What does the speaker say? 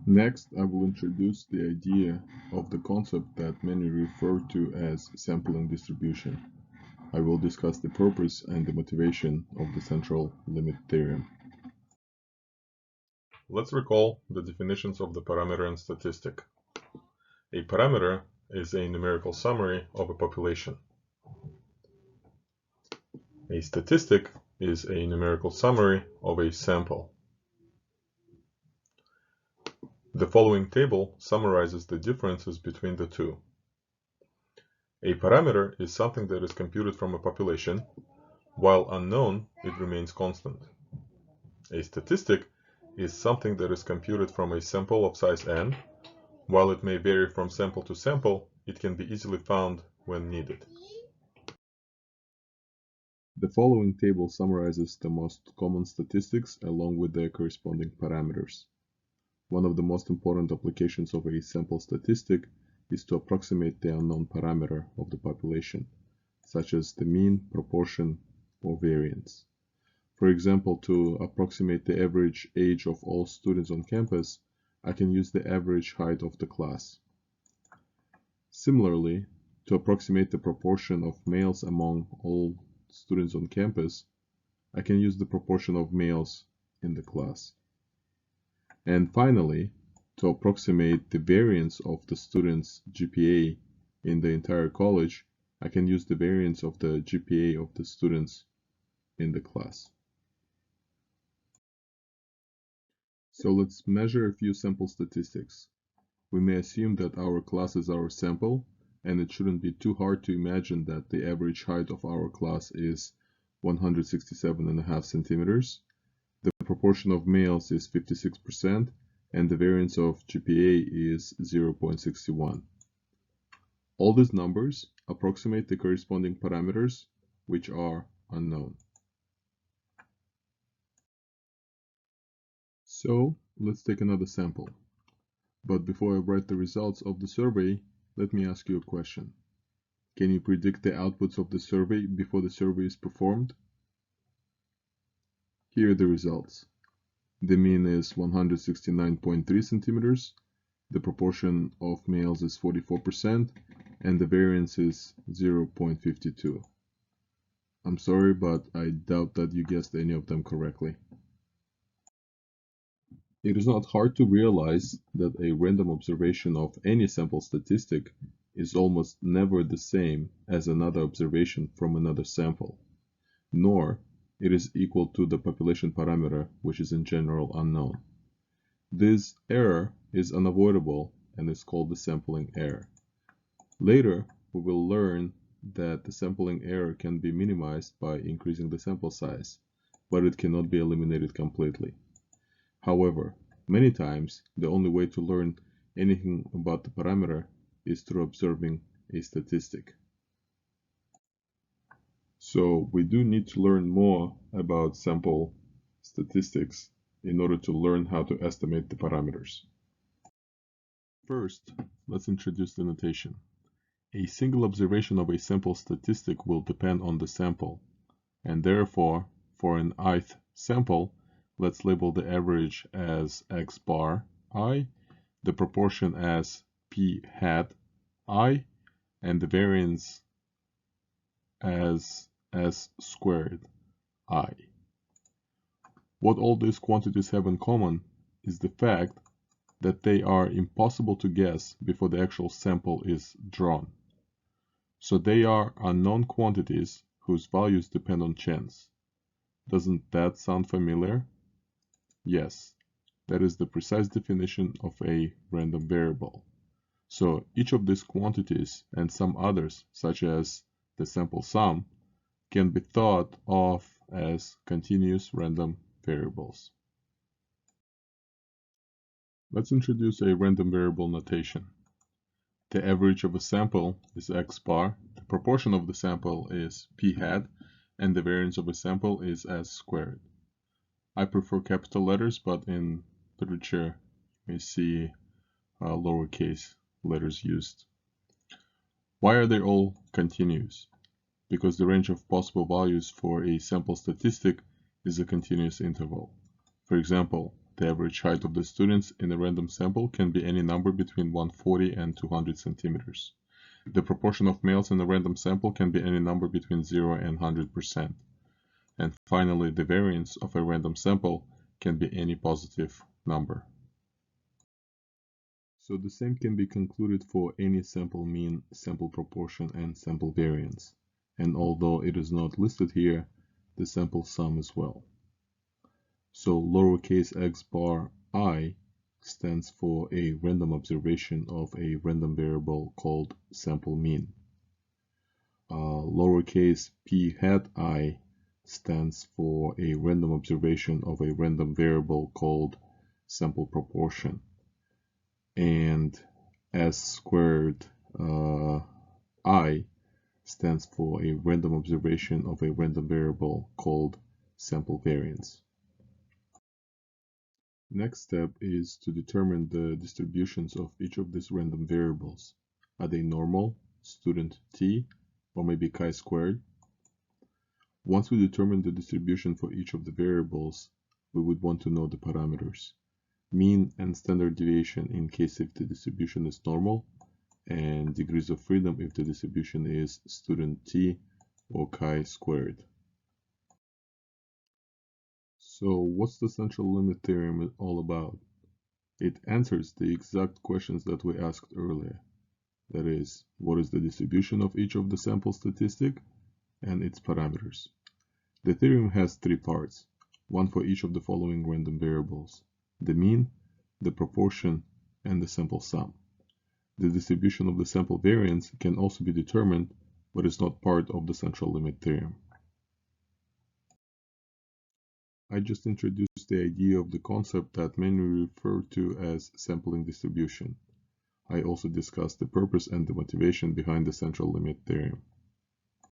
Next, I will introduce the idea of the concept that many refer to as sampling distribution. I will discuss the purpose and the motivation of the Central Limit Theorem. Let's recall the definitions of the parameter and statistic. A parameter is a numerical summary of a population. A statistic is a numerical summary of a sample. The following table summarizes the differences between the two. A parameter is something that is computed from a population. While unknown, it remains constant. A statistic is something that is computed from a sample of size n. While it may vary from sample to sample, it can be easily found when needed. The following table summarizes the most common statistics along with their corresponding parameters. One of the most important applications of a sample statistic is to approximate the unknown parameter of the population, such as the mean, proportion, or variance. For example, to approximate the average age of all students on campus, I can use the average height of the class. Similarly, to approximate the proportion of males among all students on campus, I can use the proportion of males in the class. And finally, to approximate the variance of the student's GPA in the entire college, I can use the variance of the GPA of the students in the class. So let's measure a few sample statistics. We may assume that our class is our sample, and it shouldn't be too hard to imagine that the average height of our class is 167.5 centimeters. The proportion of males is 56%, and the variance of GPA is 0.61. All these numbers approximate the corresponding parameters, which are unknown. So let's take another sample. But before I write the results of the survey, let me ask you a question. Can you predict the outputs of the survey before the survey is performed? Here are the results. The mean is 169.3 centimeters, the proportion of males is 44%, and the variance is 0.52. I'm sorry, but I doubt that you guessed any of them correctly. It is not hard to realize that a random observation of any sample statistic is almost never the same as another observation from another sample, nor it is equal to the population parameter, which is in general unknown. This error is unavoidable and is called the sampling error. Later, we will learn that the sampling error can be minimized by increasing the sample size, but it cannot be eliminated completely. However, many times, the only way to learn anything about the parameter is through observing a statistic. So we do need to learn more about sample statistics in order to learn how to estimate the parameters. First, let's introduce the notation. A single observation of a sample statistic will depend on the sample, and therefore, for an ith sample, let's label the average as x bar I, the proportion as p hat I, and the variance as s squared I. What all these quantities have in common is the fact that they are impossible to guess before the actual sample is drawn. So they are unknown quantities whose values depend on chance. Doesn't that sound familiar? Yes, that is the precise definition of a random variable. So each of these quantities and some others, such as the sample sum, can be thought of as continuous random variables. Let's introduce a random variable notation. The average of a sample is x bar, the proportion of the sample is p hat, and the variance of a sample is s squared. I prefer capital letters, but in literature you may see lowercase letters used. Why are they all continuous? Because the range of possible values for a sample statistic is a continuous interval. For example, The average height of the students in a random sample can be any number between 140 and 200 centimeters. The proportion of males in a random sample can be any number between 0 and 100%. And finally, the variance of a random sample can be any positive number. So the same can be concluded for any sample mean, sample proportion, and sample variance. And although it is not listed here, the sample sum as well. So lowercase x bar I stands for a random observation of a random variable called sample mean. Lowercase p hat I stands for a random observation of a random variable called sample proportion. And s squared I stands for a random observation of a random variable called sample variance. Next step is to determine the distributions of each of these random variables. Are they normal, student t, or maybe chi-squared? Once we determine the distribution for each of the variables, we would want to know the parameters. Mean and standard deviation in case if the distribution is normal, and degrees of freedom if the distribution is student t or chi-squared. So what's the central limit theorem all about? It answers the exact questions that we asked earlier. That is, what is the distribution of each of the sample statistic and its parameters. The theorem has three parts, one for each of the following random variables: the mean, the proportion, and the sample sum. The distribution of the sample variance can also be determined, but is not part of the central limit theorem. I just introduced the idea of the concept that many refer to as sampling distribution. I also discussed the purpose and the motivation behind the central limit theorem.